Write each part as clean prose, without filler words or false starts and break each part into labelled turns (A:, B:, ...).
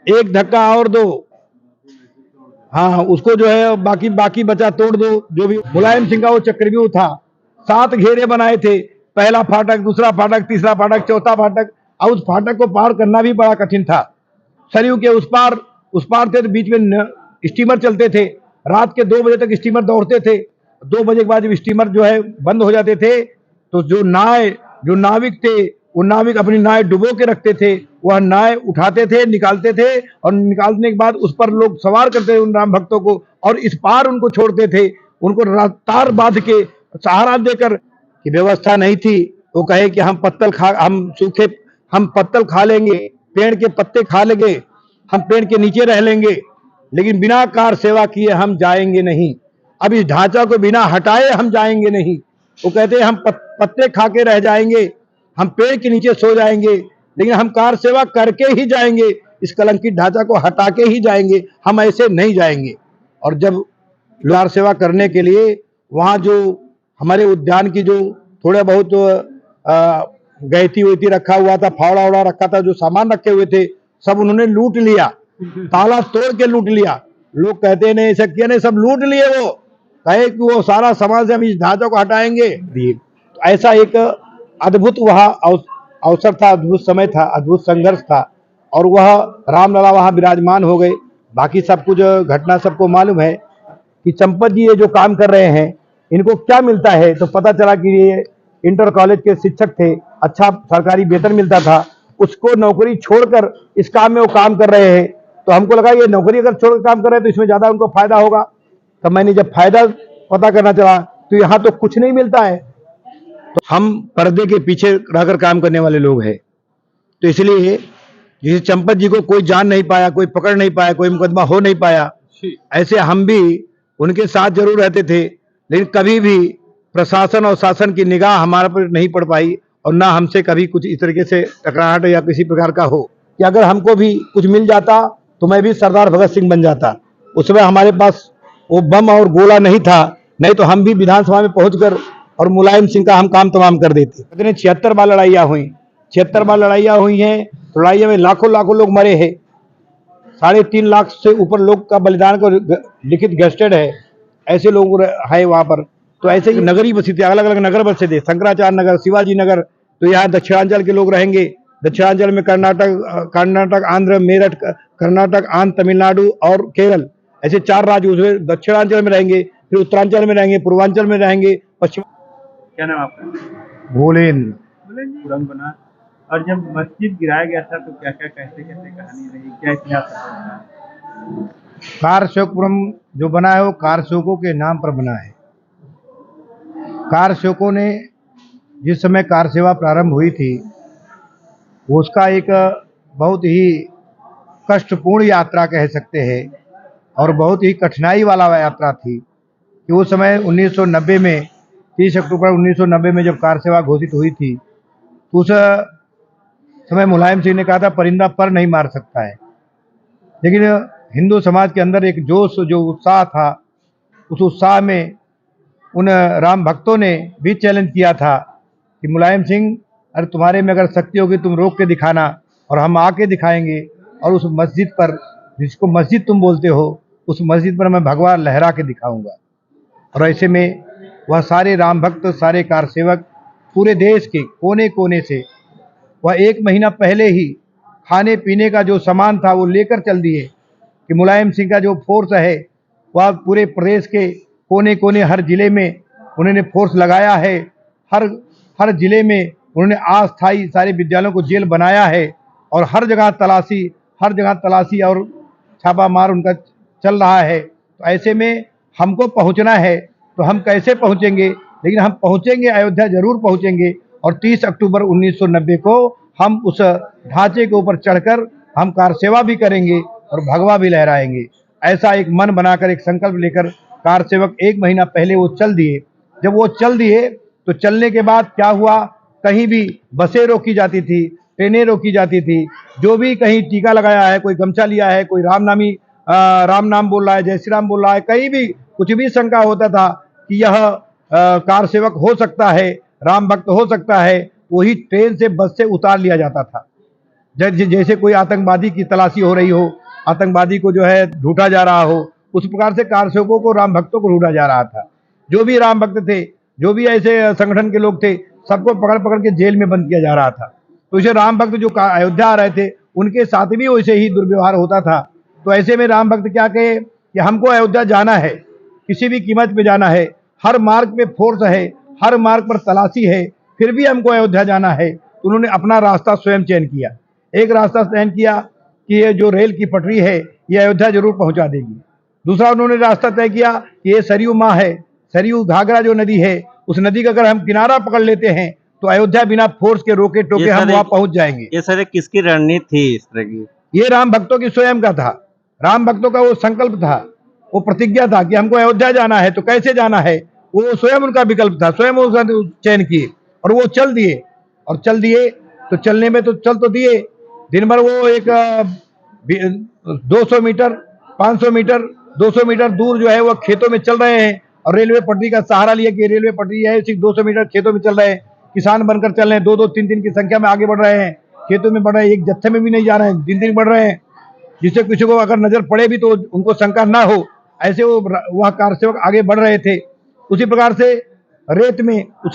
A: एक धक्का और दो, हाँ उसको जो है बाकी बाकी बचा तोड़ दो। जो भी मुलायम सिंह का वो चक्रव्यूह था, 7 घेरे बनाए थे, पहला फाटक, दूसरा फाटक, तीसरा फाटक, चौथा फाटक, और उस फाटक को पार करना भी बड़ा कठिन था। सरयू के उस पार थे तो बीच में स्टीमर चलते थे, रात के 2 बजे तक स्टीमर दौड़ते थे। 2 बजे के बाद जब स्टीमर जो है बंद हो जाते थे तो जो नाविक थे वो नाविक अपनी नाव डुबो के रखते थे, वह नाव उठाते थे, निकालते थे, और निकालने के बाद उस पर लोग सवार करते थे उन राम भक्तों को, और इस पार उनको छोड़ते थे। उनको तार बांध के सहारा देकर की व्यवस्था नहीं थी। वो कहे कि हम पत्तल खा लेंगे, पेड़ के पत्ते खा लेंगे, हम पेड़ के नीचे रह लेंगे, लेकिन बिना कार सेवा किए हम जाएंगे नहीं। अब इस ढांचा को बिना हटाए हम जाएंगे नहीं। वो कहते हैं हम पत्ते खा के रह जाएंगे, हम पेड़ के नीचे सो जाएंगे, लेकिन हम कार सेवा करके ही जाएंगे, इस कलंकित ढांचा को हटा के ही जाएंगे, हम ऐसे नहीं जाएंगे। और जब कार सेवा करने के लिए वहाँ जो हमारे उद्यान की जो थोड़ा बहुत गैती वैती रखा हुआ था, फावड़ा वड़ा रखा था, जो सामान रखे हुए थे, सब उन्होंने लूट लिया, ताला तोड़ के लूट लिया। लोग कहते नहीं ऐसा किया, नहीं सब लूट लिए। वो कहे कि वो सारा समाज से हम इस ढांचे को हटाएंगे। ऐसा एक अद्भुत वहाँ अवसर था, अद्भुत समय था, अद्भुत संघर्ष था, और वह रामलला वहाँ विराजमान हो गए। बाकी सब कुछ घटना सबको मालूम है कि चंपत जी ये जो काम कर रहे हैं इनको क्या मिलता है। तो पता चला कि ये इंटर कॉलेज के शिक्षक थे, अच्छा सरकारी वेतन मिलता था, उसको नौकरी छोड़कर इस काम में वो काम कर रहे हैं। तो हमको लगा ये नौकरी अगर छोड़कर काम कर रहे हैं तो इसमें ज्यादा उनको फायदा होगा। तो मैंने जब फायदा पता करना चला तो यहाँ तो कुछ नहीं मिलता है। तो हम पर्दे के पीछे रहकर काम करने वाले लोग हैं, तो इसलिए जैसे चंपत जी को कोई जान नहीं पाया, कोई पकड़ नहीं पाया, कोई मुकदमा हो नहीं पाया, ऐसे हम भी उनके साथ जरूर रहते थे, लेकिन कभी भी प्रशासन और शासन की निगाह हमारे पर नहीं पड़ पाई, और ना हमसे कभी कुछ इस तरीके से टकराहट या किसी प्रकार का हो कि अगर हमको भी कुछ मिल जाता तो मैं भी सरदार भगत सिंह बन जाता। उस समय हमारे पास वो बम और गोला नहीं था, नहीं तो हम भी विधानसभा में पहुंचकर और मुलायम सिंह का हम काम तमाम कर देते। कहते 76 बार लड़ाइयाँ हुई, 76 बार लड़ाइयाँ हुई हैं। लड़ाइयों में लाखों लाखों लोग मरे हैं, 3.5 लाख से ऊपर लोग का बलिदान को लिखित गेस्टेड है, ऐसे लोग है वहां पर। तो ऐसे ही नगरी बसी थी, अलग अलग नगर बसे थे, शंकराचार्य नगर, शिवाजी नगर। तो यहाँ दक्षिणांचल के लोग रहेंगे, दक्षिणांचल में कर्नाटक, आंध्र, मेरठ, कर्नाटक, आंध्र, तमिलनाडु और केरल, ऐसे 4 राज्य उसमें दक्षिणांचल में रहेंगे, फिर उत्तरांचल में रहेंगे, पूर्वांचल में रहेंगे, पश्चिम।
B: क्या नाम आपका?
A: भोलेन।
B: पुरंग बना। और जब मस्जिद गिराया गया था तो क्या क्या कैसे कैसे कहानी रही, क्या इतिहास है?
A: कारशोकपुरम जो बना है वो कारशोकों के नाम पर बना है। कारशोकों ने जिस समय कार सेवा प्रारंभ हुई थी वो उसका एक बहुत ही कष्टपूर्ण यात्रा कह सकते हैं, और बहुत ही कठिनाई वाला यात्रा थी कि उस समय 1990 में 30 अक्टूबर 1990 में जब कार सेवा घोषित हुई थी तो उस समय मुलायम सिंह ने कहा था परिंदा पर नहीं मार सकता है, लेकिन हिंदू समाज के अंदर एक जोश, जो उत्साह था, उस उत्साह में उन राम भक्तों ने भी चैलेंज किया था कि मुलायम सिंह, अरे तुम्हारे में अगर शक्ति होगी तुम रोक के दिखाना, और हम आके दिखाएंगे, और उस मस्जिद पर, जिसको मस्जिद तुम बोलते हो, उस मस्जिद पर मैं भगवा लहरा के दिखाऊंगा। और ऐसे में वह सारे राम भक्त, सारे कार सेवक पूरे देश के कोने कोने से वह 1 महीना पहले ही खाने पीने का जो सामान था वो लेकर चल दिए कि मुलायम सिंह का जो फोर्स है वह पूरे प्रदेश के कोने कोने, हर जिले में उन्होंने फोर्स लगाया है। हर हर जिले में उन्होंने अस्थायी सारे विद्यालयों को जेल बनाया है, और हर जगह तलाशी और छापा मार उनका चल रहा है। तो ऐसे में हमको पहुंचना है तो हम कैसे पहुंचेंगे, लेकिन हम पहुंचेंगे, अयोध्या जरूर पहुंचेंगे, और 30 अक्टूबर 1990 को हम उस ढांचे के ऊपर चढ़कर हम कार सेवा भी करेंगे और भगवा भी लहराएंगे। ऐसा एक मन बनाकर, एक संकल्प लेकर कार सेवक 1 महीना पहले वो चल दिए। जब वो चल दिए तो चलने के बाद क्या हुआ, कहीं भी बसें रोकी जाती थी, ट्रेनें रोकी जाती थी, जो भी कहीं टीका लगाया है, कोई गमछा लिया है, कोई राम नाम बोल रहा है, जय श्री राम बोल रहा है, कहीं भी कुछ भी शंका होता था कि यह कार सेवक हो सकता है, राम भक्त हो सकता है, वही ट्रेन से, बस से उतार लिया जाता था। जैसे कोई आतंकवादी की तलाशी हो रही हो, आतंकवादी को जो है ढूंढा जा रहा हो, उस प्रकार से कार सेवकों को, राम भक्तों को ढूंढा जा रहा था। जो भी राम भक्त थे, जो भी ऐसे संगठन के लोग थे, सबको पकड़ पकड़ के जेल में बंद किया जा रहा था। तो इसे राम भक्त जो अयोध्या आ रहे थे, उनके साथ भी वैसे ही दुर्व्यवहार होता था। तो ऐसे में राम भक्त क्या कहे कि हमको अयोध्या जाना है, किसी भी कीमत पे जाना है, हर मार्ग पे फोर्स है, हर मार्ग पर तलाशी है, फिर भी हमको अयोध्या जाना है। तो उन्होंने अपना रास्ता स्वयं चयन किया। एक रास्ता चयन किया कि ये जो रेल की पटरी है, ये अयोध्या जरूर पहुंचा देगी। दूसरा उन्होंने रास्ता तय किया कि ये सरयू माँ है, सरयू घाघरा जो नदी है, उस नदी का अगर हम किनारा पकड़ लेते हैं तो अयोध्या बिना फोर्स के रोके टोके हम वहां पहुंच जाएंगे।
C: ये सारे किसकी रणनीति थी इस तरह की?
A: ये राम भक्तों की स्वयं का था। राम भक्तों का वो संकल्प था, वो प्रतिज्ञा था कि हमको अयोध्या जाना है। तो कैसे जाना है, वो स्वयं उनका विकल्प था, स्वयं उसका चयन किए और वो चल दिए। और चल दिए तो चलने में तो चल तो दिए, दिन भर वो एक 200 मीटर, 500 मीटर, 200 मीटर दूर जो है वो खेतों में चल रहे हैं और रेलवे पटरी का सहारा लिया कि रेलवे पटरी है, सिर्फ 200 मीटर खेतों में चल रहे हैं। किसान बनकर चल रहे हैं, 2-2, 3-3 की संख्या में आगे बढ़ रहे हैं, खेतों में बढ़ रहे हैं, एक जत्थे में भी नहीं जा रहे हैं, दिन बढ़ रहे हैं, जिससे किसी को अगर नजर पड़े भी तो उनको शंका ना हो, ऐसे वो वह कार सेवक आगे बढ़ रहे थे। उसी प्रकार से रेत में, उस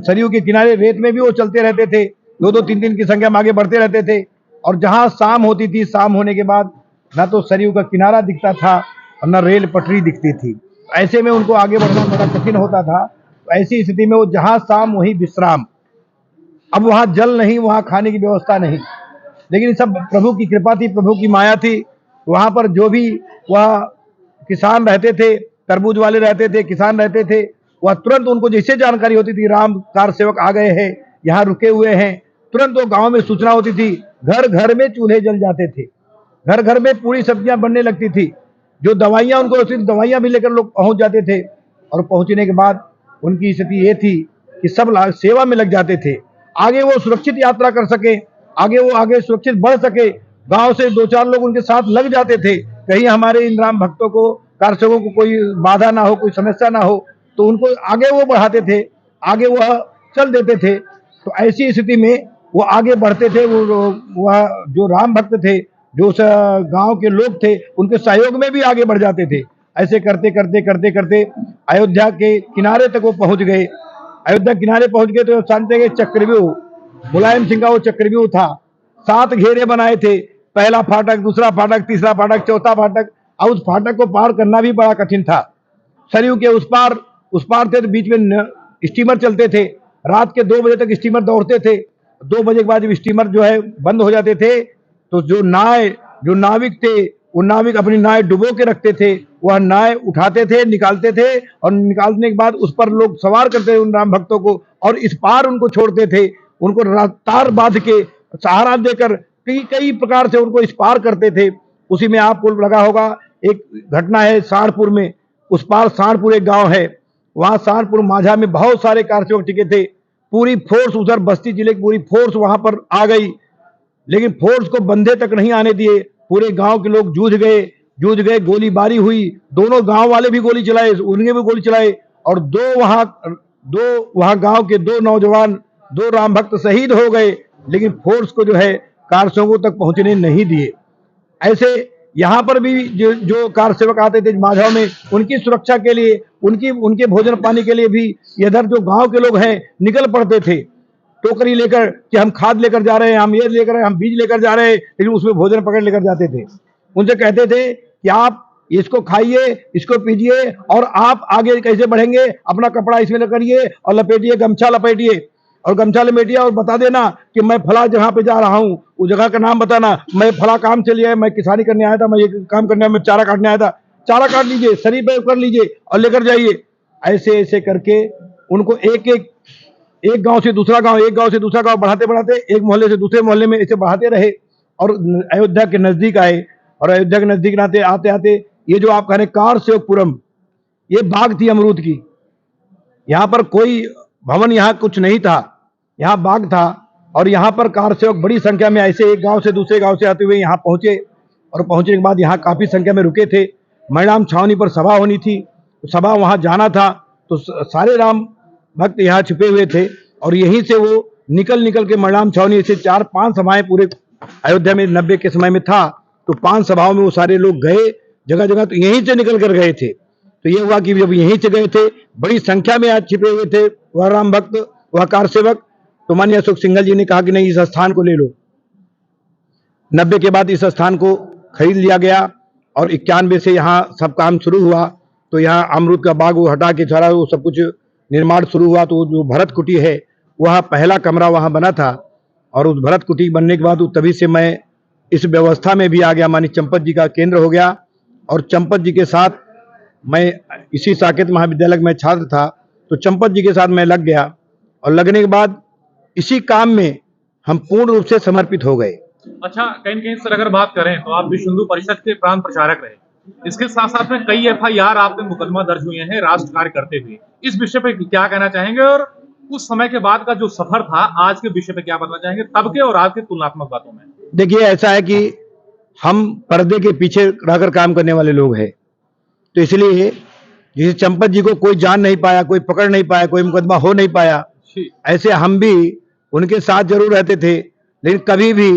A: सरयू के किनारे रेत में भी वो चलते रहते थे, 2-2, 3-3 की संख्या में आगे बढ़ते रहते थे। और जहां शाम होती थी, शाम होने के बाद ना तो सरयू का किनारा दिखता था और न रेल पटरी दिखती थी। ऐसे में उनको आगे बढ़ना बड़ा कठिन होता था। ऐसी स्थिति में वो जहां शाम वहीं विश्राम। अब वहां जल नहीं, वहां खाने की व्यवस्था नहीं, लेकिन सब प्रभु की कृपा थी, प्रभु की माया थी। वहां पर जो भी वह किसान रहते थे, तरबूज वाले रहते थे, किसान रहते थे, वह तुरंत उनको जैसे जानकारी होती थी राम कार सेवक आ गए हैं, यहाँ रुके हुए हैं, तुरंत वो गांव में सूचना होती थी। घर घर में चूल्हे जल जाते थे, घर घर में पूरी सब्जियां बनने लगती थी। जो दवाइयां उनको सिर्फ दवाइयां भी लेकर लोग पहुंच जाते थे। और पहुंचने के बाद उनकी स्थिति ये थी कि सब सेवा में लग जाते थे, आगे वो सुरक्षित यात्रा कर सके, आगे वो आगे सुरक्षित बढ़ सके। गांव से 2-4 लोग उनके साथ लग जाते थे, कहीं हमारे इन राम भक्तों को, कारसेवकों को कोई बाधा ना हो, कोई समस्या ना हो, तो उनको आगे वो बढ़ाते थे, आगे वह चल देते थे। तो ऐसी स्थिति में वो आगे बढ़ते थे। वह जो राम भक्त थे, जो गांव के लोग थे, उनके सहयोग में भी आगे बढ़ जाते थे। ऐसे करते करते करते करते अयोध्या के किनारे तक वो पहुंच गए। अयोध्या किनारे पहुंच गए तो जानते हैं चक्रव्यूह, मुलायम सिंह का वो चक्रव्यूह था। 7 घेरे बनाए थे, पहला फाटक, दूसरा फाटक, तीसरा फाटक, चौथा फाटक। और उस फाटक को पार करना भी बड़ा कठिन था। सरयू के उस पार थे तो बीच में स्टीमर चलते थे, रात के 2 बजे तक स्टीमर दौड़ते थे। 2 बजे के बाद जब स्टीमर जो है बंद हो जाते थे, तो जो नाविक थे, वो नाविक अपनी नाव डुबो के रखते थे, वह नाव उठाते थे, निकालते थे, और निकालने के बाद उस पर लोग सवार करते थे उन राम भक्तों को, और इस पार उनको छोड़ते थे। उनको तार बांध के सहारा देकर कई कई प्रकार से उनको इस पार करते थे। उसी में आपको लगा होगा, एक घटना है सहारनपुर में, उस पार सहारनपुर एक गांव है, वहां सहारनपुर माझा में बहुत सारे कारसेवक टिके थे। पूरी फोर्स उधर बस्ती जिले की पूरी फोर्स वहां पर आ गई, लेकिन फोर्स को बंधे तक नहीं आने दिए। पूरे गांव के लोग जूझ गए, गोलीबारी हुई, दोनों गांव वाले भी गोली चलाए, उनके भी गोली चलाए, और दो वहां गांव के 2 नौजवान, 2 राम भक्त शहीद हो गए। लेकिन फोर्स को जो है कारसेवकों तक पहुंचने नहीं दिए। ऐसे यहाँ पर भी जो कार सेवक आते थे माझाव में, उनकी सुरक्षा के लिए, उनके भोजन पानी के लिए भी इधर जो गांव के लोग हैं निकल पड़ते थे, टोकरी लेकर कि हम खाद लेकर जा रहे हैं, हम ये लेकर, हम बीज लेकर जा रहे हैं, लेकिन उसमें भोजन पकड़ लेकर जाते थे। उनसे कहते थे कि आप इसको खाइए, इसको पीजिए, और आप आगे कैसे बढ़ेंगे, अपना कपड़ा इसमें करिए और लपेटिए, गमछा लपेटिए और गमछा लपेटिए, और बता देना कि मैं फला जगह पे जा रहा हूँ, उस जगह का नाम बताना, मैं फला काम से लिया है, मैं किसानी करने आया था, मैं ये काम करने आया, मैं चारा काटने आया था, चारा काट लीजिए, शरीर पे कर लीजिए और लेकर जाइए। ऐसे ऐसे करके उनको एक गांव से दूसरा गांव, एक गांव से दूसरा गांव बढ़ाते बढ़ाते एक मोहल्ले से दूसरे मोहल्ले में ऐसे बढ़ाते रहे, और अयोध्या के नजदीक आए। और अयोध्या के नजदीक आते आते ये जो आप कह रहे कारसेवकपुरम, ये बाग थी अमरूद की। यहाँ पर कोई भवन, यहाँ कुछ नहीं था, यहाँ बाग था। और यहाँ पर कारसेवक बड़ी संख्या में ऐसे एक गांव से दूसरे गांव से आते हुए यहाँ पहुंचे, और पहुंचने के बाद यहाँ काफी संख्या में रुके थे। मैदान छावनी पर सभा होनी थी, तो सभा वहां जाना था, तो सारे राम भक्त यहाँ छुपे हुए थे, और यहीं से वो निकल के मैदान छावनी से 4-5 सभाएं पूरे अयोध्या में 90 के समय में था, तो 5 सभाओं में वो सारे लोग गए, जगह जगह तो यहीं से निकल कर गए थे। तो ये हुआ कि जब यहीं से गए थे, बड़ी संख्या में आज छिपे हुए थे वह राम भक्त, वह कार सेवक, तो माननीय अशोक सिंघल जी ने कहा कि नहीं, इस स्थान को ले लो। 90 के बाद इस स्थान को खरीद लिया गया और 91 से यहाँ सब काम शुरू हुआ। तो यहाँ अमरूद का बाग वो हटा के सारा वो सब कुछ निर्माण शुरू हुआ। तो जो भरत कुटी है, वह पहला कमरा वहाँ बना था, और उस भरत कुटी बनने के बाद तभी से मैं इस व्यवस्था में भी आ गया। माननीय चंपत जी का केंद्र हो गया, और चंपत जी के साथ मैं इसी साकेत महाविद्यालय में छात्र था, तो चंपत जी के साथ मैं लग गया, और लगने के बाद इसी काम में हम पूर्ण रूप से समर्पित हो गए।
D: अच्छा, कहीं न कहीं सर अगर बात करें तो आप विश्व हिंदू परिषद के प्रांत प्रचारक रहे। इसके साथ-साथ में कई एफआईआर आप पे मुकदमा दर्ज हुए हैं राष्ट्र कार्य करते हुए। इस विषय पे क्या कहना चाहेंगे, और उस समय के बाद का जो सफर था, आज के विषय पे क्या बताना चाहेंगे, तब के और आज के तुलनात्मक बातों में?
A: देखिए, ऐसा है कि हम पर्दे के पीछे रहकर काम करने वाले लोग हैं, तो इसलिए जैसे चंपत जी को कोई जान नहीं पाया, कोई पकड़ नहीं पाया, कोई मुकदमा हो नहीं पाया, ऐसे हम भी उनके साथ जरूर रहते थे, लेकिन कभी भी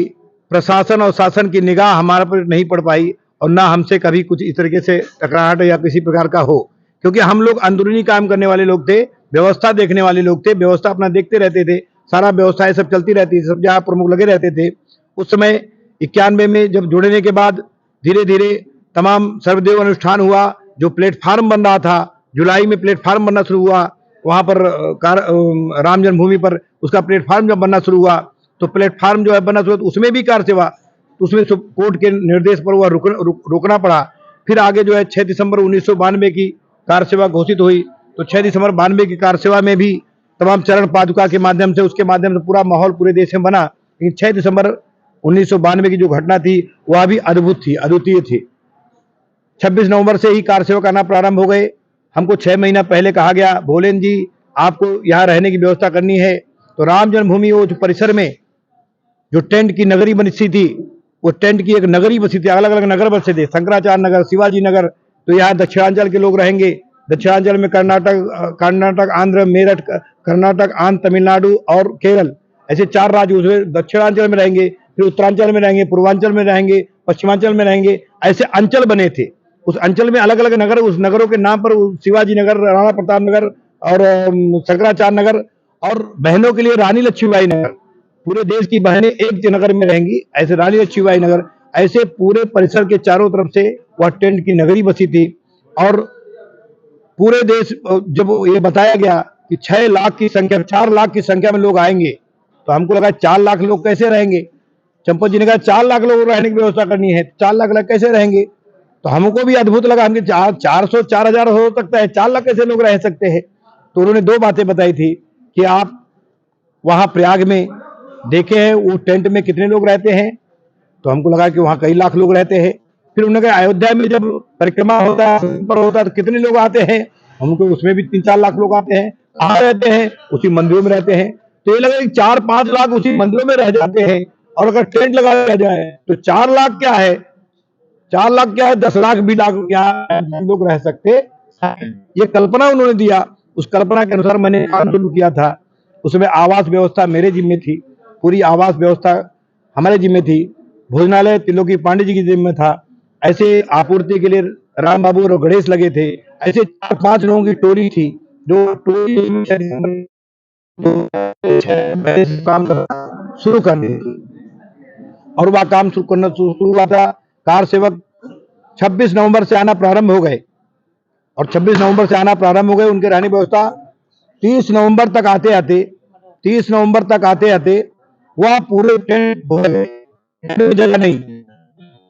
A: प्रशासन और शासन की निगाह हमारे पर नहीं पड़ पाई, और ना हमसे कभी कुछ इस तरीके से टकराहट या किसी प्रकार का हो, क्योंकि हम लोग अंदरूनी काम करने वाले लोग थे, व्यवस्था देखने वाले लोग थे, व्यवस्था अपना देखते रहते थे, सारा व्यवस्था सब चलती रहती थी, सब जहाँ प्रमुख लगे रहते थे। उस समय 91 में जब जुड़ने के बाद धीरे धीरे तमाम सर्वदेव अनुष्ठान हुआ, जो प्लेटफार्म बन रहा था, जुलाई में प्लेटफार्म बनना शुरू हुआ, वहाँ पर राम जन्मभूमि पर उसका प्लेटफार्म जब बनना शुरू हुआ, तो प्लेटफार्म जो है बनना शुरू, उसमें भी कार सेवा, तो उसमें कोर्ट के निर्देश पर वह रोकना पड़ा। फिर आगे जो है 6 दिसंबर 1992 की कार सेवा घोषित हुई, तो 6 दिसंबर 92 की कार सेवा में भी तमाम चरण पादुका के माध्यम से, उसके माध्यम से पूरा माहौल पूरे देश में बना। लेकिन 6 दिसंबर 1992 की जो घटना थी, वह भी अद्भुत थी, अद्वितीय थी। 26 नवंबर से ही कार सेवक आना प्रारंभ हो गए। हमको 6 महीना पहले कहा गया, भोलेन जी आपको यहाँ रहने की व्यवस्था करनी है। तो राम जन्मभूमि वो जो परिसर में जो टेंट की नगरी बनी थी, वो टेंट की एक नगरी बसी थी, अलग अलग नगर बसे थे, शंकराचार्य नगर, शिवाजी नगर। तो यहाँ दक्षिणांचल के लोग रहेंगे, दक्षिणांचल में कर्नाटक, आंध्र, मेरठ, कर्नाटक, आंध्र, तमिलनाडु और केरल, ऐसे 4 राज्य उसमें दक्षिणांचल में रहेंगे, फिर उत्तरांचल में रहेंगे, पूर्वांचल में रहेंगे, पश्चिमांचल में रहेंगे, ऐसे अंचल बने थे। उस अंचल में अलग अलग नगर, उस नगरों के नाम पर शिवाजी नगर, राणा प्रताप नगर और शंकराचार्य नगर, और बहनों के लिए रानी लक्ष्मीबाई नगर। पूरे देश की बहनें एक नगर में रहेंगी, ऐसे रानी लक्ष्मीबाई नगर, ऐसे पूरे परिसर के चारों तरफ से वह टेंट की नगरी बसी थी। और पूरे देश, जब ये बताया गया कि 6 लाख की संख्या, 4 लाख की संख्या में लोग आएंगे, तो हमको लगा 4 लाख लोग कैसे रहेंगे। चंपत जी ने कहा 4 लाख लोग रहने की व्यवस्था करनी है, 4 लाख लोग कैसे रहेंगे। तो हमको भी अद्भुत लगा, हमके 400 4000 हो सकता है, 4 लाख कैसे लोग रह सकते हैं। तो उन्होंने 2 बातें बताई थी कि आप वहां प्रयाग में देखे हैं वो टेंट में कितने लोग रहते हैं, तो हमको लगा कि वहां कई लाख लोग रहते हैं। फिर उन्होंने कहा अयोध्या में जब परिक्रमा होता है तो कितने लोग आते हैं, हमको उसमें भी 3-4 लाख लोग आते हैं, कहाँ रहते हैं, उसी मंदिरों में रहते हैं। तो ये लगा कि 4-5 लाख उसी मंदिरों में रह जाते हैं, और अगर टेंट लगाया जाए तो 4 लाख क्या है, 4 लाख क्या है, 10 लाख भी लोग रह सकते। ये कल्पना उन्होंने दिया, उस कल्पना के अनुसार मैंने काम शुरू किया था। उसमें आवास व्यवस्था मेरे जिम्मे थी, पूरी आवास व्यवस्था हमारे जिम्मे थी, भोजनालय त्रिलोकी पांडे जी की जिम्मे था। ऐसे आपूर्ति के लिए राम बाबू और गणेश लगे थे। ऐसे 4-5 लोगों की टोली थी, जो टोली काम शुरू करने, और वह काम शुरू करना शुरू हुआ था। कार सेवक 26 नवंबर से आना प्रारंभ हो गए, और 26 नवंबर से आना प्रारंभ हो गए। उनके रहने की व्यवस्था 30 नवंबर तक आते आते वह पूरे टेंट हो गए, जगह नहीं,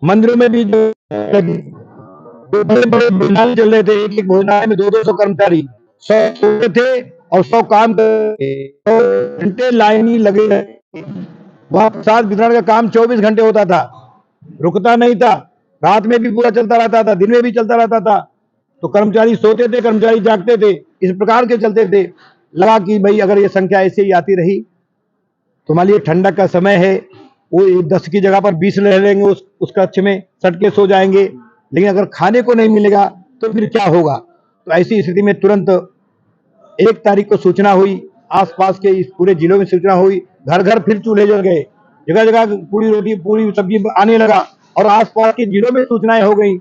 A: मंदिरों में भी जो बड़े बड़े भोजनालय चल रहे थे, एक भोजनालय में 200 कर्मचारी 100 थे और 100 काम घंटे लाइन ही लगे रहे। वहां प्रसाद वितरण का काम 24 घंटे होता था, रुकता नहीं था, रात में भी पूरा चलता रहता था, दिन में भी चलता रहता था। तो कर्मचारी सोते थे, कर्मचारी जागते थे, इस प्रकार के चलते थे। लगा कि भाई अगर ये संख्या ऐसे ही आती रही तो मान लीजिए ठंडक का समय है, वो 10 की जगह पर 20 रह लेंगे, उस कक्ष में सट के सो जाएंगे, लेकिन अगर खाने को नहीं मिलेगा तो फिर क्या होगा। तो ऐसी स्थिति में तुरंत 1 तारीख को सूचना हुई, आसपास के इस पूरे जिलों में सूचना हुई, घर घर फिर चूल्हे जल गए। जगह जगह पूरी रोटी पूरी सब्जी आने लगा और आसपास के जिलों में सूचनाएं हो गई।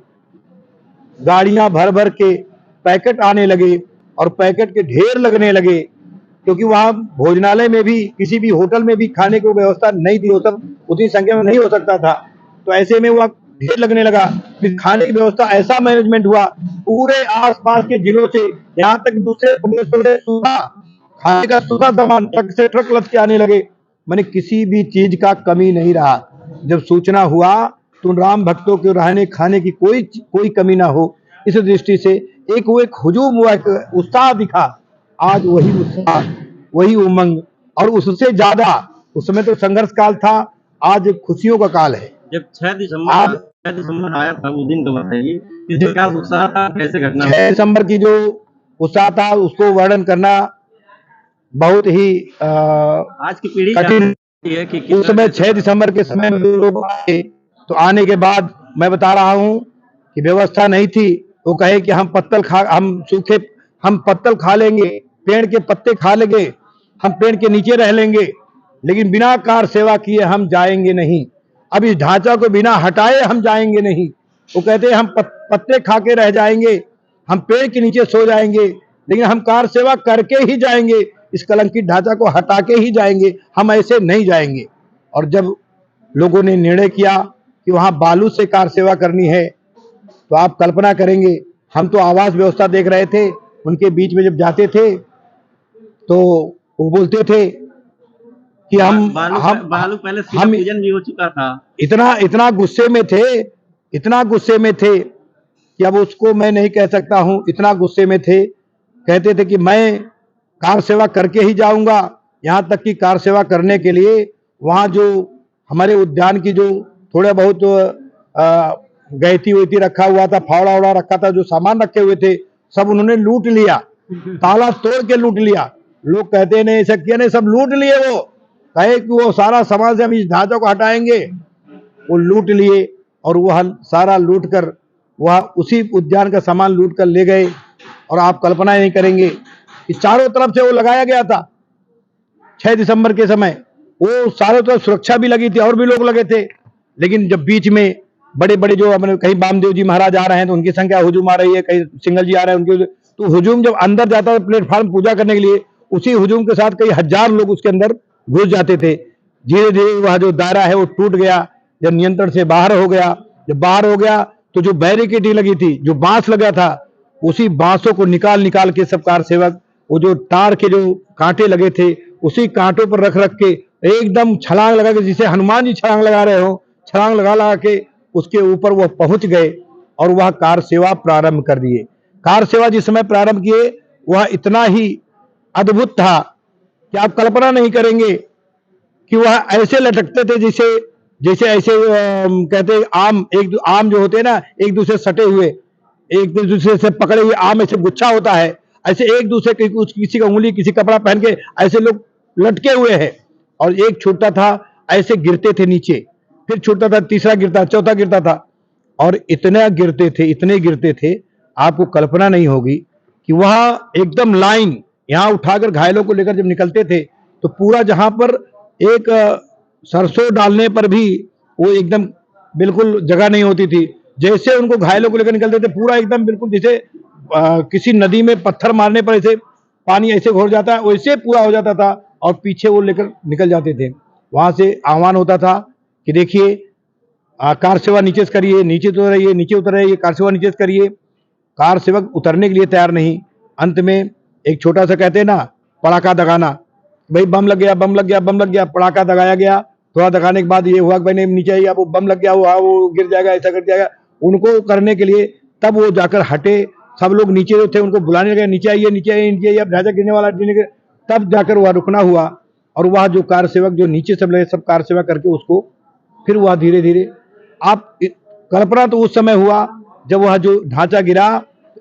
A: गाड़ियां भर भर के पैकेट आने लगे और पैकेट के ढेर लगने लगे, क्योंकि वहां भोजनालय में भी किसी भी होटल में भी खाने की व्यवस्था नहीं थी, वो सब उतनी संख्या में नहीं हो सकता था। तो ऐसे में वह ढेर लगने लगा। फिर खाने की व्यवस्था ऐसा मैनेजमेंट हुआ पूरे आसपास के जिलों से, यहाँ तक दूसरे प्रदेशों से खाने का सूखा सामान ट्रक से ट्रक लद के आने लगे। मैंने किसी भी चीज का कमी नहीं रहा। जब सूचना हुआ तो राम भक्तों के रहने खाने की कोई कमी ना हो, इस दृष्टि से वो एक हुजूम हुआ, एक उत्साह दिखा। आज वही उत्साह, वही उमंग और उससे ज्यादा, उस समय तो संघर्ष काल था, आज खुशियों का काल है।
C: जब 6 दिसंबर आया था वो दिन तो बताइए, किस क्या उत्साह था, कैसे घटना
A: 6 दिसंबर की जो उत्साह था उसको वर्णन करना बहुत ही
C: आज की पीढ़ी
A: कठिन
C: है कि
A: उस समय 6 दिसंबर के समय में लोग आए, तो आने के बाद मैं बता रहा हूं कि व्यवस्था नहीं थी। वो कहे कि हम पत्तल खा लेंगे, पेड़ के पत्ते खा लेंगे, हम पेड़ के नीचे रह लेंगे, लेकिन बिना कार सेवा किए हम जाएंगे नहीं। अब इस ढांचा को बिना हटाए हम जाएंगे नहीं। वो कहते हैं हम पत्ते खा के रह जाएंगे, हम पेड़ के नीचे सो जाएंगे, लेकिन हम कार सेवा करके ही जाएंगे, इस कलंकित ढांचा को हटा के ही जाएंगे, हम ऐसे नहीं जाएंगे। और जब लोगों ने निर्णय किया कि वहां बालू से कार सेवा करनी है, तो आप कल्पना करेंगे, हम तो आवास व्यवस्था देख रहे थे, उनके बीच में जब जाते थे तो वो बोलते थे कि
C: बालू पहले पूजन भी हो चुका था।
A: इतना गुस्से में थे कि अब उसको मैं नहीं कह सकता हूं। इतना गुस्से में थे, कहते थे कि मैं कार सेवा करके ही जाऊंगा। यहां तक कि कार सेवा करने के लिए वहां जो हमारे उद्यान की जो थोड़ा बहुत गैती वैती रखा हुआ था, फावड़ा वड़ा रखा था, जो सामान रखे हुए थे सब उन्होंने लूट लिया, ताला तोड़ के लूट लिया। लोग कहते नहीं ऐसा किया, नहीं सब लूट लिए। वो कहे कि वो सारा सामान से हम इस ढांचा को हटाएंगे, वो लूट लिए और वह सारा लूट कर वह उसी उद्यान का सामान लूट कर ले गए। और आप कल्पना नहीं करेंगे कि चारों तरफ से वो लगाया गया था 6 दिसंबर के समय, वो चारों तरफ सुरक्षा भी लगी थी और भी लोग लगे थे। लेकिन जब बीच में बड़े बड़े जो कहीं वामदेव जी महाराज आ रहे हैं तो उनकी संख्या हुजूम आ रही है, कहीं सिंगल जी आ रहे हैं उनकी, तो हुजूम जब अंदर जाता है प्लेटफॉर्म पूजा करने के लिए, उसी हुजूम के साथ कई हजार लोग उसके अंदर घुस जाते थे। धीरे धीरे वह जो दायरा है वो टूट गया, जब नियंत्रण से बाहर हो गया। जब बाहर हो गया तो जो बैरिकेडिंग लगी थी, जो बांस लगा था, उसी बांसों को निकाल निकाल के सब कार सेवक, वो जो तार के जो कांटे लगे थे उसी कांटों पर रख रख के एकदम छलांग लगा के, जिसे हनुमान जी छलांग लगा रहे हो, छलांग लगा लगा के उसके ऊपर वह पहुंच गए और वह कार सेवा प्रारंभ कर दिए। कार सेवा जिस समय प्रारंभ किए वह इतना ही अद्भुत था कि आप कल्पना नहीं करेंगे कि वह ऐसे लटकते थे जैसे ऐसे कहते आम जो होते हैं ना, एक दूसरे से सटे हुए, एक दूसरे से पकड़े हुए आम ऐसे गुच्छा होता है, ऐसे एक दूसरे के किसी का उंगली किसी कपड़ा पहन के ऐसे लोग लटके हुए हैं। और एक छूटता था ऐसे गिरते थे नीचे, फिर छूटता था, तीसरा गिरता, चौथा गिरता था, और इतने गिरते थे आपको कल्पना नहीं होगी कि वह एकदम लाइन यहां उठाकर घायलों को लेकर जब निकलते थे तो पूरा जहां पर एक सरसों डालने पर भी वो एकदम बिल्कुल जगह नहीं होती थी। जैसे उनको घायलों को लेकर निकलते थे पूरा एकदम बिल्कुल जैसे किसी नदी में पत्थर मारने पर ऐसे पानी ऐसे घोर जाता है वैसे पूरा हो जाता था, और पीछे वो लेकर निकल जाते थे। वहां से आह्वान होता था कि देखिए कार सेवा नीचे से करिए, नीचे उतर रहिए, नीचे उतर रहिए, कार सेवा नीचे से करिए। कार सेवक उतरने के लिए तैयार नहीं। अंत में एक छोटा सा कहते हैं ना पड़ाका दगाना, भाई बम लग गया, बम लग गया, बम लग गया, पड़ाका दगाया गया। थोड़ा दगाने के बाद ये हुआ कि भाई नहीं नीचे आइए, वो बम लग गया, वो गिर जाएगा, ऐसा कर जाएगा। उनको करने के लिए तब वो जाकर हटे, सब लोग नीचे जो थे उनको बुलाने लगे, नीचे आइए, नीचे आइए, नीचे आइए, अब ढांचा गिरने वाला, तब जाकर वह रुकना हुआ। और वह जो कार सेवक जो नीचे सब लगे सब कार सेवा करके उसको फिर वह धीरे धीरे, आप कल्पना तो उस समय हुआ जब वह जो ढांचा गिरा,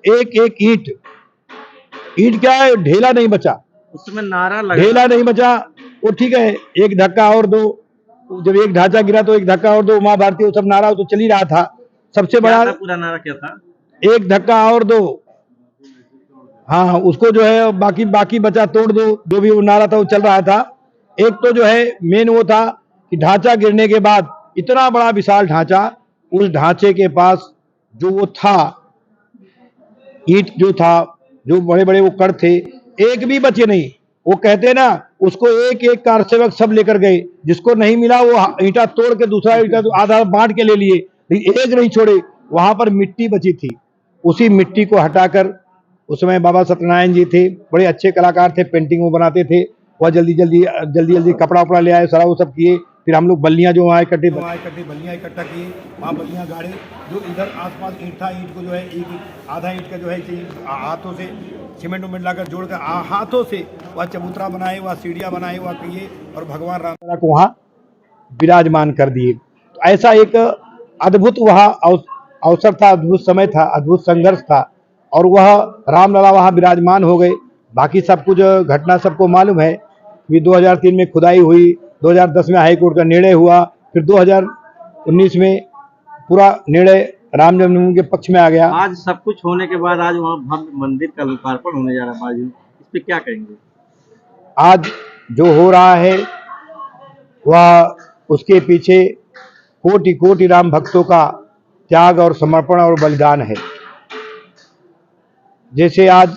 A: एक एक ईंट क्या है, ढेला नहीं बचा,
C: उस समय नारा लगा,
A: ढेला नहीं बचा। वो ठीक है, एक धक्का और दो, जब एक ढांचा गिरा तो एक धक्का और दो, माँ भारती वो सब नारा तो चल ही रहा था। सबसे बड़ा
C: पूरा नारा क्या था?
A: एक धक्का और दो, हाँ उसको जो है बाकी बचा तोड़ दो, जो भी वो नारा था वो चल रहा था। एक तो जो है मेन वो था कि ढांचा गिरने के बाद इतना बड़ा विशाल ढांचा, उस ढांचे के पास जो वो था, ईंट जो था, जो बड़े बड़े वो कड़ थे, एक भी बचे नहीं। वो कहते ना, उसको एक एक कार सेवक सब लेकर गए, जिसको नहीं मिला वो ईंटा तोड़ के दूसरा ईंटा तो आधा बांट के ले लिए, लेकिन एक नहीं छोड़े। वहां पर मिट्टी बची थी, उसी मिट्टी को हटाकर, उसमें बाबा सत्यनारायण जी थे, बड़े अच्छे कलाकार थे, पेंटिंग वो बनाते थे। वह जल्दी जल्दी कपड़ा उपड़ा ले आए, सारा वो सब किए। फिर हम लोग बल्लियां जो वहाँ इकट्ठी बल्लियां इकट्ठा किए, वहाँ बल्लियां गाड़े, जो इधर आसपास ईंट था, ईंट को जो है एक आधा ईंट का जो है हाथों से सीमेंट उमेंट लाकर जोड़कर हाथों से वह चबूतरा बनाए, वह सीढ़ियाँ बनाए, वह किए, और भगवान राम को वहाँ विराजमान कर दिए। तो ऐसा एक अद्भुत वहाँ अवसर था, अद्भुत समय था, अद्भुत संघर्ष था, और वह रामलला वहाँ विराजमान हो गए। बाकी सब कुछ घटना सबको मालूम है कि 2003 में खुदाई हुई, 2010 में हाई कोर्ट का निर्णय हुआ, फिर 2019 में पूरा निर्णय राम जन्मभूमि के पक्ष में आ गया।
C: आज सब कुछ होने के बाद आज वहाँ भव्य मंदिर का लोकार्पण होने जा रहा है बाजू, इस पे क्या कहेंगे?
A: आज जो हो रहा है वह उसके पीछे कोटि कोटि राम भक्तों का त्याग और समर्पण और बलिदान है। जैसे आज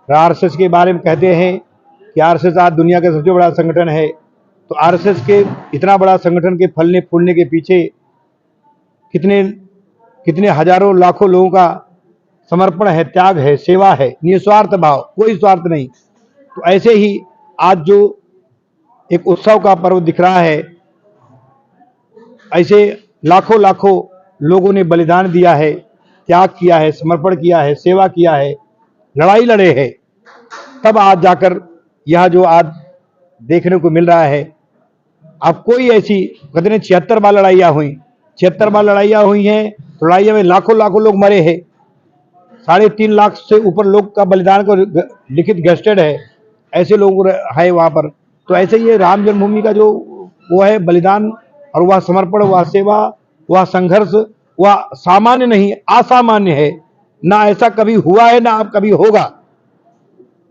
A: आरएसएस के बारे में कहते हैं कि आरएसएस आज दुनिया का सबसे बड़ा संगठन है, तो आरएसएस के इतना बड़ा संगठन के फलने फूलने के पीछे कितने कितने हजारों लाखों लोगों का समर्पण है, त्याग है, सेवा है, निस्वार्थ भाव, कोई स्वार्थ नहीं। तो ऐसे ही आज जो एक उत्सव का पर्व दिख रहा है, ऐसे लाखों लाखों लोगों ने बलिदान दिया है, त्याग किया है, समर्पण किया है, सेवा किया है, लड़ाई लड़े हैं, तब आज जाकर यह जो आज देखने को मिल रहा है। अब कोई ऐसी कहते हैं 76 बार लड़ाइयाँ हुई, 76 बार लड़ाइयाँ हुई हैं, तो लड़ाइयों में लाखों लाखों लोग मरे हैं, 3.5 लाख से ऊपर लोग का बलिदान को लिखित गेस्टेड है, ऐसे लोग है वहाँ पर। तो ऐसे ये राम जन्मभूमि का जो वो है बलिदान, और वह समर्पण, वह सेवा, वह संघर्ष, वह सामान्य नहीं, असामान्य है, ना ऐसा कभी हुआ है, ना अब कभी होगा।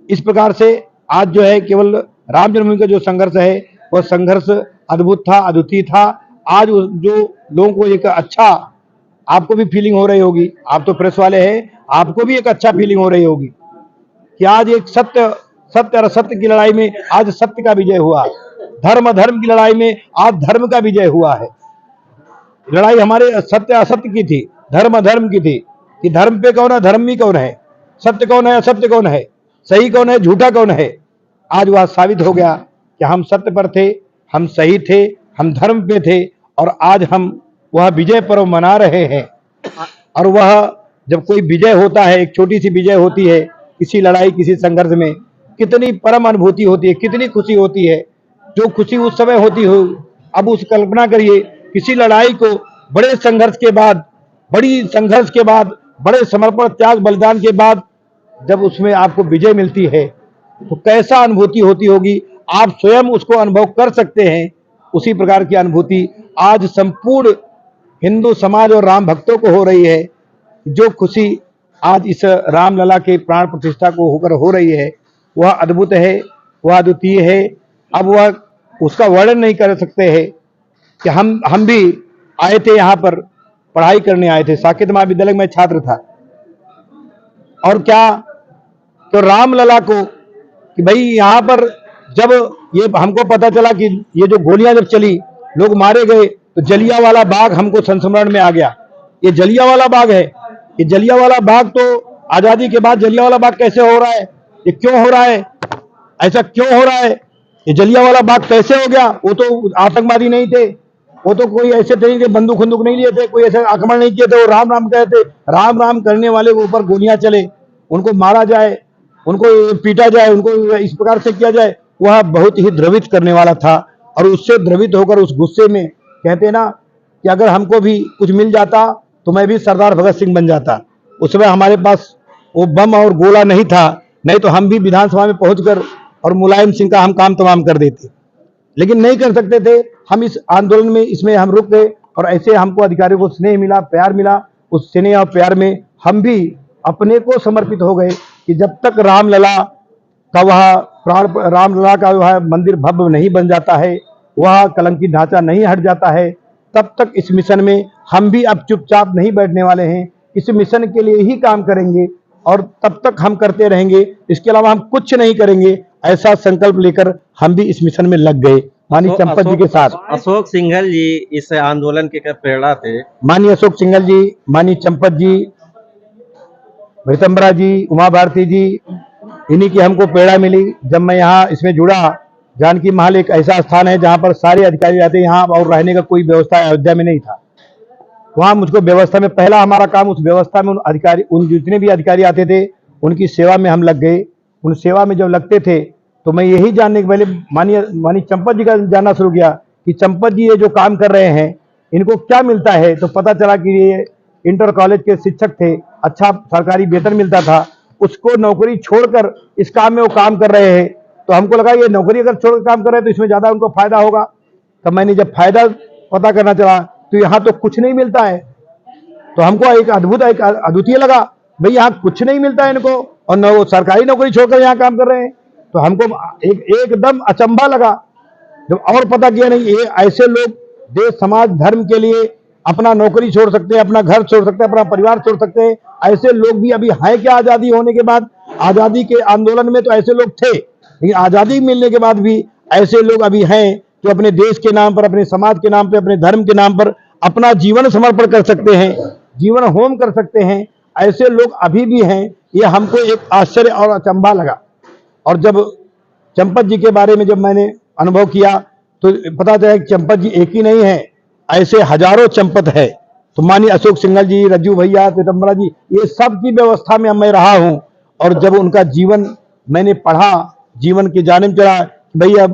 A: इस प्रकार से आज जो है केवल राम जन्मभूमि का जो संघर्ष है, वह संघर्ष अद्भुत था, अद्वितीय था। आज जो लोगों को एक अच्छा, आपको भी फीलिंग हो रही होगी, आप तो प्रेस वाले हैं, आपको भी एक अच्छा फीलिंग हो रही होगी कि आज एक सत्य और असत्य की लड़ाई में आज सत्य का विजय हुआ, धर्म धर्म की लड़ाई में आज धर्म का विजय हुआ है। लड़ाई हमारे सत्य असत्य की थी, धर्म धर्म की थी, कि धर्म पे कौन है, धर्मी कौन है, सत्य कौन है, असत्य कौन है, सही कौन है, झूठा कौन है। आज वह साबित हो गया कि हम सत्य पर थे, हम सही थे, हम धर्म पे थे, और आज हम वह विजय पर्व मना रहे हैं। और वह जब कोई विजय होता है, एक छोटी सी विजय होती है किसी लड़ाई, किसी संघर्ष में, कितनी परम अनुभूति होती है, कितनी खुशी होती है। जो खुशी उस समय होती हो, अब उस कल्पना करिए किसी लड़ाई को बड़े संघर्ष के बाद, बड़े समर्पण, त्याग, बलिदान के बाद जब उसमें आपको विजय मिलती है, तो कैसा अनुभूति होती होगी, आप स्वयं उसको अनुभव कर सकते हैं। उसी प्रकार की अनुभूति आज संपूर्ण हिंदू समाज और राम भक्तों को हो रही है। जो खुशी आज इस रामलला के प्राण प्रतिष्ठा को होकर हो रही है, वह अद्भुत है, वह अद्वितीय है। अब वह उसका वर्णन नहीं कर सकते हैं कि हम भी आए थे, यहाँ पर पढ़ाई करने आए थे, साकेत महाविद्यालय में छात्र था, और क्या तो रामलला को कि भाई यहाँ पर जब ये हमको पता चला कि ये जो गोलियां जब चली, लोग मारे गए, तो जलियांवाला बाग हमको संस्मरण में आ गया। ये जलियांवाला बाग है, ये जलियांवाला बाग तो आजादी के बाद जलियांवाला बाग कैसे हो रहा है, ये क्यों हो रहा है, ऐसा क्यों हो रहा है, ये जलियांवाला बाग कैसे हो गया। वो तो आतंकवादी नहीं थे, वो तो कोई ऐसे थे कि बंदूक खंदूक नहीं लिए थे, कोई ऐसे आक्रमण नहीं किए थे, वो राम राम कहते, राम राम करने वाले के ऊपर गोलियां चले, उनको मारा जाए, उनको पीटा जाए, उनको इस प्रकार से किया जाए, वह बहुत ही द्रवित करने वाला था। और उससे द्रवित होकर उस गुस्से में कहते ना कि अगर हमको भी कुछ मिल जाता तो मैं भी सरदार भगत सिंह बन जाता। उस समय हमारे पास वो बम और गोला नहीं था, नहीं तो हम भी विधानसभा में पहुंचकर और मुलायम सिंह का हम काम तमाम कर देते, लेकिन नहीं कर सकते थे। हम इस आंदोलन में, इसमें हम रुक गए, और ऐसे हमको अधिकारियों को स्नेह मिला, प्यार मिला। उस स्नेह और प्यार में हम भी अपने को समर्पित हो गए कि जब तक रामलला का वह मंदिर भव्य नहीं बन जाता है, वह कलंकी ढांचा नहीं हट जाता है, तब तक इस मिशन में हम भी अब चुपचाप नहीं बैठने वाले हैं। इस मिशन के लिए ही काम करेंगे और तब तक हम करते रहेंगे, इसके अलावा हम कुछ नहीं करेंगे, ऐसा संकल्प लेकर हम भी इस मिशन में लग गए माननीय
C: तो
A: चंपत जी के साथ।
C: अशोक सिंघल जी इस आंदोलन के क्या प्रेरणा थे?
A: माननीय अशोक सिंघल जी, माननीय चंपत जी, ऋतंबरा जी, उमा भारती जी, इन्हीं की हमको प्रेरणा मिली। जब मैं यहाँ इसमें जुड़ा, जानकी महल एक ऐसा स्थान है जहाँ पर सारे अधिकारी रहते हैं यहाँ, और रहने का कोई व्यवस्था अयोध्या में नहीं था। वहाँ मुझको व्यवस्था में, पहला हमारा काम उस व्यवस्था में उन जितने भी अधिकारी आते थे उनकी सेवा में हम लग गए। उन सेवा में जब लगते थे तो मैं यही जानने के पहले माननीय चंपत जी का जानना शुरू किया कि चंपत जी ये जो काम कर रहे हैं इनको क्या मिलता है। तो पता चला कि ये इंटर कॉलेज के शिक्षक थे, अच्छा सरकारी वेतन मिलता था, उसको नौकरी छोड़कर इस काम में वो काम कर रहे हैं। तो हमको लगा ये नौकरी अगर छोड़कर काम कर रहे हैं तो इसमें ज़्यादा उनको फायदा होगा। तो मैंने जब फायदा पता करना चला तो यहाँ तो कुछ नहीं मिलता है। तो हमको एक अद्वितीय लगा, भाई यहाँ कुछ नहीं मिलता है इनको और वो सरकारी नौकरी छोड़कर यहाँ काम कर रहे हैं। तो हमको एकदम अचंभा लगा। जब और पता किया, नहीं ये ऐसे लोग देश समाज धर्म के लिए अपना नौकरी छोड़ सकते हैं, अपना घर छोड़ सकते हैं, अपना परिवार छोड़ सकते हैं, ऐसे लोग भी अभी हैं क्या? आज़ादी होने के बाद, आज़ादी के आंदोलन में तो ऐसे लोग थे, लेकिन आज़ादी मिलने के बाद भी ऐसे लोग अभी हैं जो अपने देश के नाम पर, अपने समाज के नाम पर, अपने धर्म के नाम पर अपना जीवन समर्पण कर सकते हैं, जीवन होम कर सकते हैं। ऐसे लोग अभी भी हैं। ये हमको एक आश्चर्य और अचंभा लगा। और जब चंपत जी के बारे में जब मैंने अनुभव किया तो पता चला कि चंपत जी एक ही नहीं है, ऐसे हजारों चंपत है। तो माननीय अशोक सिंघल जी, रज्जू भैया, पीतम्बरा जी, ये सब की व्यवस्था में मैं रहा हूँ। और जब उनका जीवन मैंने पढ़ा, जीवन के जाने में चला, भैया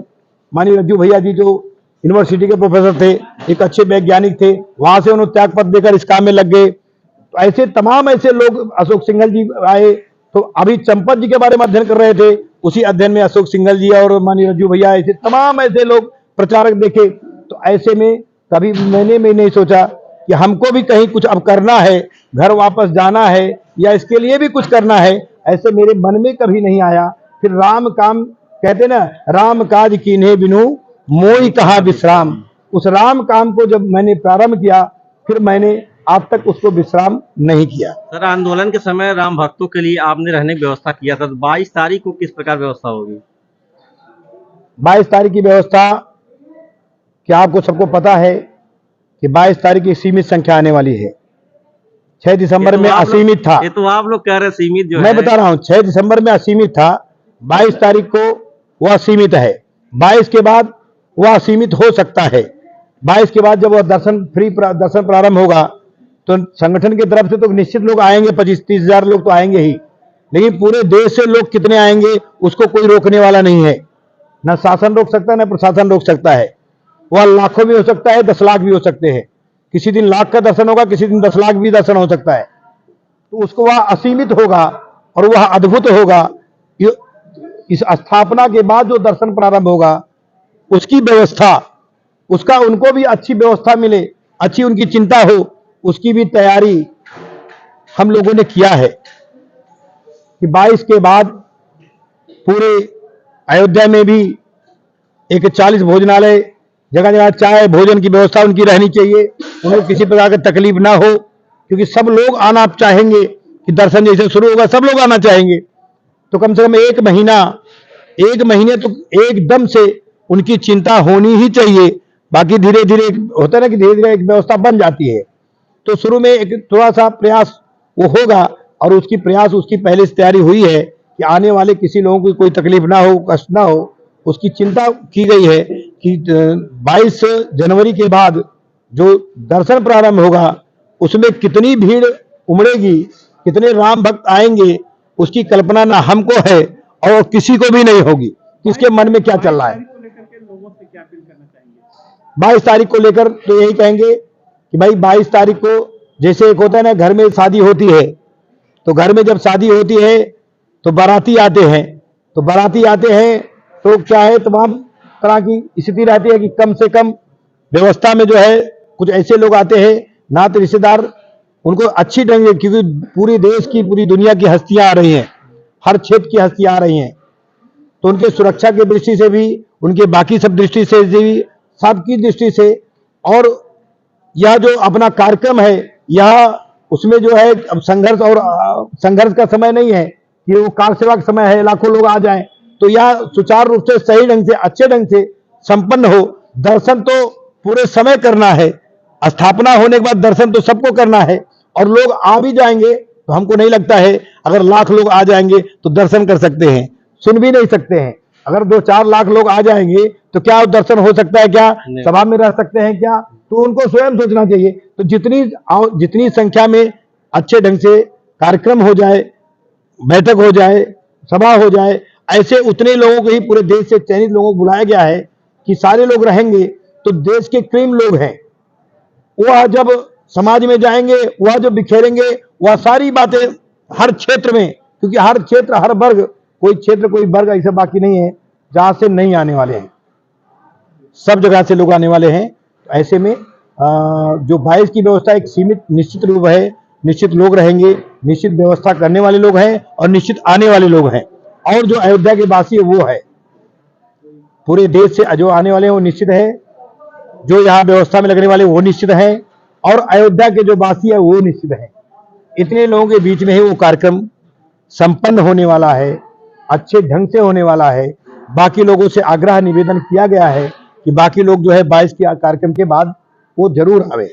A: माननीय रज्जू भैया जी जो यूनिवर्सिटी के प्रोफेसर थे, एक अच्छे वैज्ञानिक थे, वहां से उन्होंने त्याग पत्र देकर इस काम में लग गए। तो ऐसे तमाम ऐसे लोग, अशोक सिंघल जी आए, तो अभी चंपत जी के बारे में अध्ययन कर रहे थे, उसी अध्ययन में अशोक सिंघल जी और माननीय रज्जू भैया, ऐसे तमाम ऐसे लोग प्रचारक देखे। तो ऐसे में कभी मैंने नहीं सोचा कि हमको भी कहीं कुछ अब करना है, घर वापस जाना है या इसके लिए भी कुछ करना है, ऐसे मेरे मन में कभी नहीं आया। फिर राम काम कहते ना, राम काज कीन्हे बिनु मोई कहा विश्राम। उस राम काम को जब मैंने प्रारंभ किया, फिर मैंने आज तक उसको विश्राम नहीं किया।
C: सर, आंदोलन के समय राम भक्तों के लिए आपने रहने की व्यवस्था किया था, तो 22 तारीख को किस प्रकार व्यवस्था होगी?
A: 22 तारीख की व्यवस्था, क्या आपको सबको पता है कि 22 तारीख की सीमित संख्या आने वाली है। 6 दिसंबर में असीमित था।
C: ये तो आप लोग कह रहे हैं सीमित, जो
A: मैं बता रहा हूं 6 दिसंबर में असीमित था, 22 तारीख को वह सीमित है। 22 के बाद वह सीमित हो सकता है। 22 के बाद जब वह दर्शन प्रारंभ होगा तो संगठन की तरफ से तो निश्चित लोग आएंगे, 25-30 हजार लोग तो आएंगे ही, लेकिन पूरे देश से लोग कितने आएंगे उसको कोई रोकने वाला नहीं है। न शासन रोक सकता है, न प्रशासन रोक सकता है। वह लाखों भी हो सकता है, 10 लाख भी हो सकते हैं। किसी दिन लाख का दर्शन होगा, किसी दिन 10 लाख भी दर्शन हो सकता है। तो उसको वह असीमित होगा और वह अद्भुत होगा। इस स्थापना के बाद जो दर्शन प्रारंभ होगा उसकी व्यवस्था, उसका उनको भी अच्छी व्यवस्था मिले, अच्छी उनकी चिंता हो, उसकी भी तैयारी हम लोगों ने किया है कि 22 के बाद पूरे अयोध्या में भी एक 40 भोजनालय, जगह जगह चाय भोजन की व्यवस्था उनकी रहनी चाहिए। उनको किसी प्रकार की तकलीफ ना हो, क्योंकि सब लोग आना चाहेंगे कि दर्शन जैसे शुरू होगा सब लोग आना चाहेंगे। तो कम से कम 1 महीने तो एकदम से उनकी चिंता होनी ही चाहिए। बाकी धीरे धीरे होता है ना कि धीरे धीरे एक व्यवस्था बन जाती है। तो शुरू में एक थोड़ा सा प्रयास वो होगा और उसकी पहले से तैयारी हुई है कि आने वाले किसी लोगों को कोई तकलीफ ना हो, कष्ट ना हो, उसकी चिंता की गई है कि 22 जनवरी के बाद जो दर्शन प्रारंभ होगा उसमें कितनी भीड़ उमड़ेगी, कितने राम भक्त आएंगे, उसकी कल्पना ना हमको है और किसी को भी नहीं होगी। किसके मन में क्या चल रहा है। 22 तारीख को लेकर तो यही कहेंगे कि भाई 22 तारीख को जैसे एक होता है ना, घर में शादी होती है, तो घर में जब शादी होती है तो बाराती आते हैं, तो क्या है, तमाम तरह की स्थिति रहती है कि कम से कम व्यवस्था में जो है कुछ ऐसे लोग आते हैं, नाते रिश्तेदार, उनको अच्छी ढंग से, क्योंकि पूरे देश की, पूरी दुनिया की हस्तियां आ रही हैं, हर क्षेत्र की हस्तियां आ रही हैं, तो उनके सुरक्षा की दृष्टि से भी, उनके बाकी सब दृष्टि से भी सबकी दृष्टि से। और यह जो अपना कार्यक्रम है, यह उसमें जो है अब संघर्ष का समय नहीं है कि वो कार सेवा का समय है, लाखों लोग आ जाएं। तो यह सुचारू रूप से, सही ढंग से, अच्छे ढंग से संपन्न हो। दर्शन तो पूरे समय करना है, स्थापना होने के बाद दर्शन तो सबको करना है, और लोग आ भी जाएंगे तो हमको नहीं लगता है अगर लाख लोग आ जाएंगे तो दर्शन कर सकते हैं, सुन भी नहीं सकते हैं। अगर 2-4 लाख लोग आ जाएंगे तो क्या दर्शन हो सकता है? क्या सभा में रह सकते हैं क्या? तो उनको स्वयं सोचना चाहिए। तो जितनी संख्या में अच्छे ढंग से कार्यक्रम हो जाए, बैठक हो जाए, सभा हो जाए, ऐसे उतने लोगों को ही पूरे देश से चयनित लोगों को बुलाया गया है कि सारे लोग रहेंगे तो देश के क्रीम लोग हैं, वह जब समाज में जाएंगे, वह जो बिखेरेंगे, वह सारी बातें हर क्षेत्र में, क्योंकि हर क्षेत्र, हर वर्ग, कोई क्षेत्र, कोई वर्ग ऐसा बाकी नहीं है जहां से नहीं आने वाले हैं, सब जगह से लोग आने वाले हैं। तो ऐसे में जो 22 की व्यवस्था एक सीमित निश्चित रूप है, निश्चित लोग रहेंगे, निश्चित व्यवस्था करने वाले लोग हैं और निश्चित आने वाले लोग हैं। और जो अयोध्या के वासी है वो है, पूरे देश से जो आने वाले हैं वो निश्चित है, जो यहाँ व्यवस्था में लगने वाले वो निश्चित है, और अयोध्या के जो वासी है वो निश्चित है। इतने लोगों के बीच में ही वो कार्यक्रम संपन्न होने वाला है, अच्छे ढंग से होने वाला है। बाकी लोगों से आग्रह निवेदन किया गया है कि बाकी लोग जो है 22 के कार्यक्रम के बाद वो जरूर आवे।